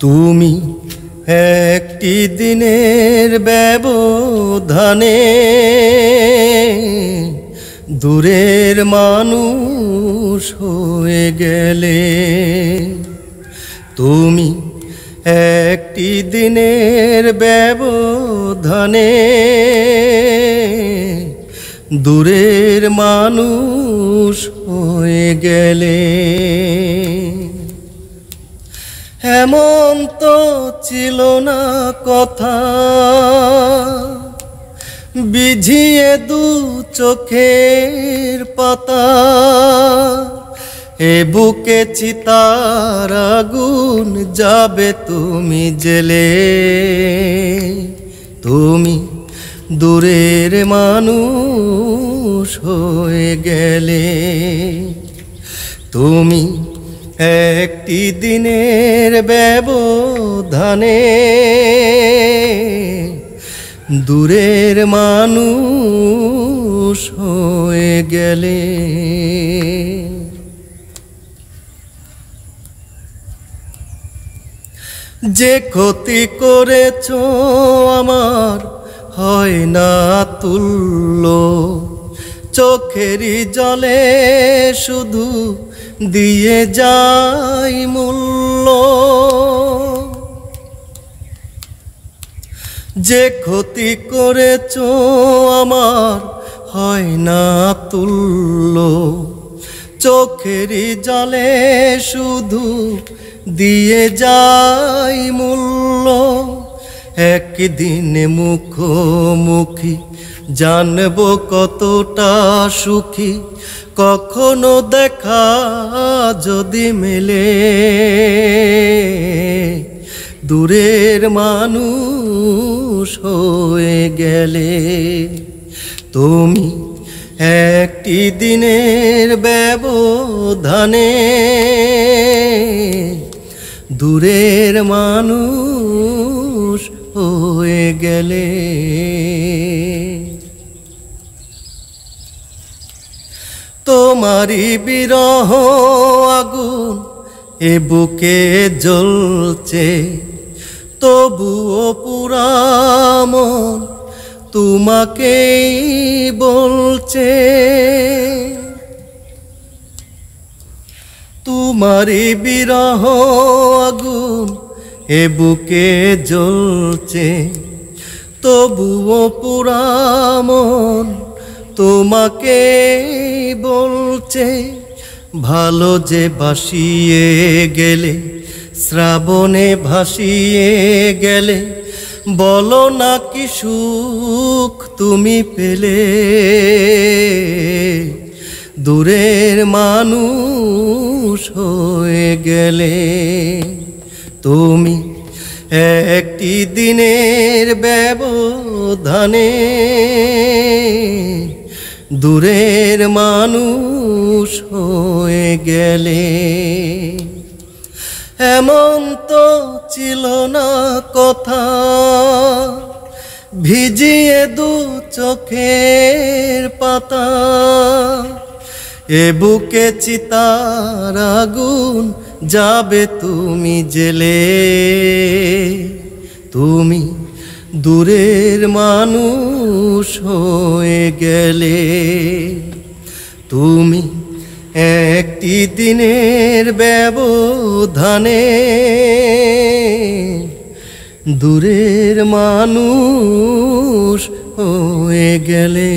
তুমি একটি দিনের ব্যবধানে দূরের মানুষ হয়ে গেলে। তুমি একটি দিনের ব্যবধানে দূরের মানুষ হয়ে গেলে। এমন তো ছিল না কথা, বিঝিয়ে দু চোখের পাতা, এ বুকে চিতার আগুন যাবে তুমি জেলে। তুমি দূরের মানুষ হয়ে গেলে। তুমি একটি দিনের ব্যবধানে দূরের মানুষ হয়ে গেলে। যে ক্ষতি করেছ আমার হয় না তুল্য, চোখেরই জলে শুধু দিয়ে যাই মূল্য। যে ক্ষতি করেছ আমার হয় না তুল্য, চোখেরই জলে শুধু দিয়ে যাই মূল্য। একদিন মুখোমুখি জানবো কতটা সুখী, কখনো দেখা যদি মেলে। দূরের মানুষ হয়ে গেলে। তুমি একটি দিনের ব্যবধানে দূরের মানুষ হয়ে গেলে। তোমারি বিরহ আগুন এ বুকে জ্বলছে, তবুও পুরা মন তোমাকেই বলছে। তোমারি বিরহ আগুন এ বুকে জ্বলছে, তবুও পুরা মন তোমাকে বলছে। ভালো যে বাসিয়ে গেলে, শ্রাবণে ভাসিয়ে গেলে, বলো না কি সুখ তুমি পেলে। দূরের মানুষ হয়ে গেলে। তুমি একটি দিনের ব্যবধানে দূরের মানুষ হয়ে গেলে। এমন তো ছিল না কথা, ভিজিয়ে দু চোখের পাতা, এ বুকে চিতার আগুন যাবে তুমি জেলে। তুমি দূরের মানুষ হয়ে গেলে। তুমি একটি দিনের ব্যবধানে দূরের মানুষ হয়ে গেলে।